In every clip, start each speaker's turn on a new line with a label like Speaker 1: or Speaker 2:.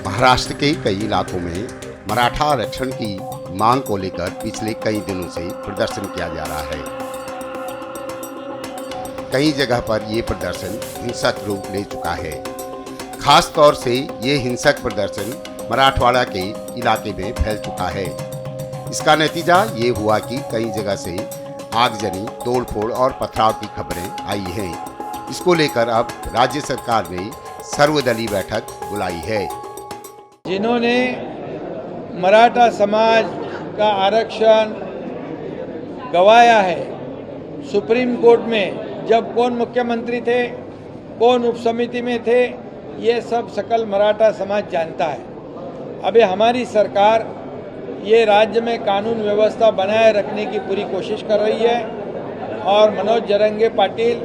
Speaker 1: महाराष्ट्र के कई इलाकों में मराठा आरक्षण की मांग को लेकर पिछले कई दिनों से प्रदर्शन किया जा रहा है। कई जगह पर ये प्रदर्शन हिंसक रूप ले चुका है। खास तौर से ये हिंसक प्रदर्शन मराठवाड़ा के इलाके में फैल चुका है। इसका नतीजा ये हुआ कि कई जगह से आगजनी, तोड़फोड़ और पथराव की खबरें आई हैं। इसको लेकर अब राज्य सरकार ने सर्वदलीय बैठक बुलाई है।
Speaker 2: जिन्होंने मराठा समाज का आरक्षण गंवाया है, सुप्रीम कोर्ट में जब कौन मुख्यमंत्री थे, कौन उपसमिति में थे, ये सब सकल मराठा समाज जानता है। अभी हमारी सरकार ये राज्य में कानून व्यवस्था बनाए रखने की पूरी कोशिश कर रही है और मनोज जरंगे पाटिल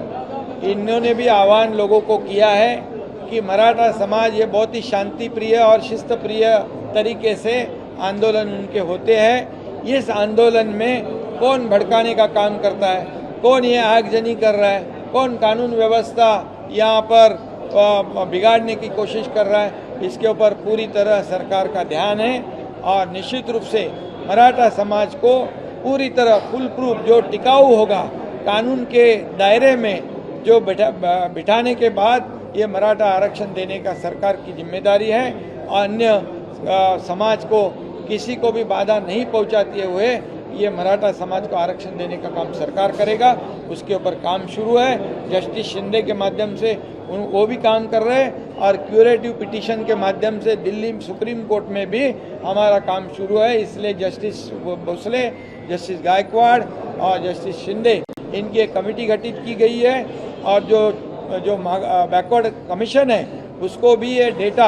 Speaker 2: इन्होंने भी आह्वान लोगों को किया है कि मराठा समाज ये बहुत ही शांति प्रिय और शिस्त प्रिय तरीके से आंदोलन उनके होते हैं। इस आंदोलन में कौन भड़काने का काम करता है, कौन ये आगजनी कर रहा है, कौन कानून व्यवस्था यहाँ पर बिगाड़ने की कोशिश कर रहा है, इसके ऊपर पूरी तरह सरकार का ध्यान है और निश्चित रूप से मराठा समाज को पूरी तरह फुल प्रूफ जो टिकाऊ होगा कानून के दायरे में जो बिठाने के बाद ये मराठा आरक्षण देने का सरकार की जिम्मेदारी है। अन्य समाज को किसी को भी बाधा नहीं पहुंचाते हुए ये मराठा समाज को आरक्षण देने का काम सरकार करेगा। उसके ऊपर काम शुरू है। जस्टिस शिंदे के माध्यम से वो भी काम कर रहे हैं और क्यूरेटिव पिटीशन के माध्यम से दिल्ली सुप्रीम कोर्ट में भी हमारा काम शुरू है। इसलिए जस्टिस भोसले, जस्टिस गायकवाड़ और जस्टिस शिंदे इनकी एक कमेटी गठित की गई है और जो बैकवर्ड कमीशन है उसको भी ये डेटा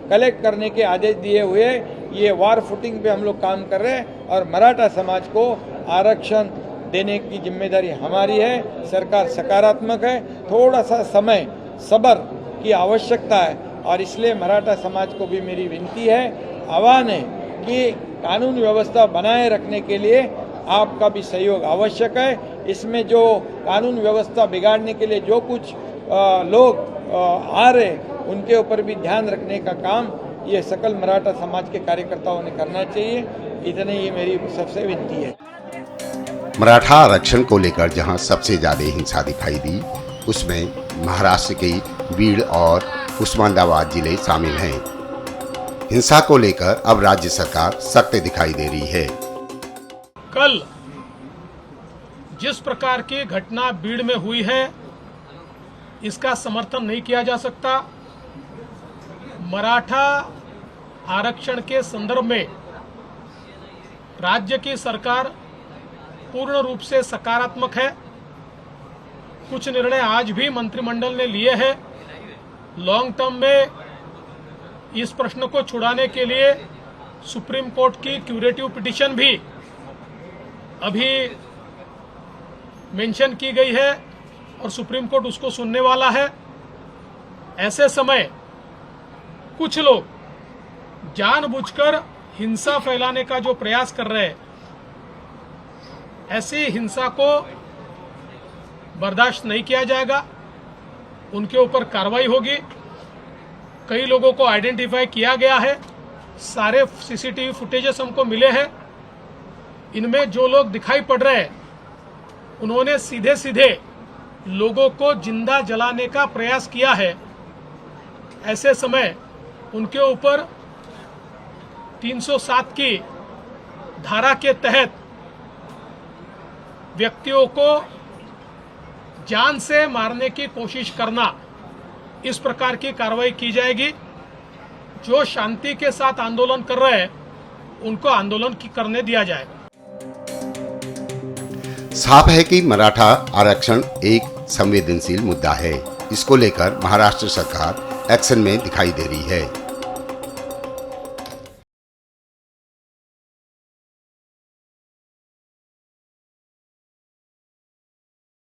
Speaker 2: कलेक्ट करने के आदेश दिए हुए ये वार फुटिंग पे हम लोग काम कर रहे हैं और मराठा समाज को आरक्षण देने की जिम्मेदारी हमारी है। सरकार सकारात्मक है। थोड़ा सा समय सब्र की आवश्यकता है और इसलिए मराठा समाज को भी मेरी विनती है, आह्वान है कि कानून व्यवस्था बनाए रखने के लिए आपका भी सहयोग आवश्यक है। इसमें जो कानून व्यवस्था बिगाड़ने के लिए जो कुछ लोग आ रहे उनके ऊपर भी ध्यान रखने का काम ये सकल मराठा समाज के कार्यकर्ताओं ने करना चाहिए। इतने ये मेरी सबसे विनती है।
Speaker 1: मराठा आरक्षण को लेकर जहां सबसे ज्यादा हिंसा दिखाई दी, उसमें महाराष्ट्र के बीड़ और उस्मानाबाद जिले शामिल हैं। हिंसा को लेकर अब राज्य सरकार सख्त दिखाई दे रही है।
Speaker 3: कल जिस प्रकार की घटना बीड़ में हुई है, इसका समर्थन नहीं किया जा सकता। मराठा आरक्षण के संदर्भ में राज्य की सरकार पूर्ण रूप से सकारात्मक है। कुछ निर्णय आज भी मंत्रिमंडल ने लिए हैं। लॉन्ग टर्म में इस प्रश्न को छुड़ाने के लिए सुप्रीम कोर्ट की क्यूरेटिव पिटीशन भी अभी मेंशन की गई है और सुप्रीम कोर्ट उसको सुनने वाला है। ऐसे समय कुछ लोग जानबूझकर हिंसा फैलाने का जो प्रयास कर रहे हैं, ऐसी हिंसा को बर्दाश्त नहीं किया जाएगा। उनके ऊपर कार्रवाई होगी। कई लोगों को आइडेंटिफाई किया गया है। सारे सीसीटीवी फुटेजेस हमको मिले हैं। इनमें जो लोग दिखाई पड़ रहे हैं उन्होंने सीधे सीधे लोगों को जिंदा जलाने का प्रयास किया है। ऐसे समय उनके ऊपर 307 की धारा के तहत व्यक्तियों को जान से मारने की कोशिश करना, इस प्रकार की कार्रवाई की जाएगी। जो शांति के साथ आंदोलन कर रहे हैं उनको आंदोलन करने दिया जाएगा।
Speaker 1: साफ है कि मराठा आरक्षण एक संवेदनशील मुद्दा है। इसको लेकर महाराष्ट्र सरकार एक्शन में दिखाई दे रही है।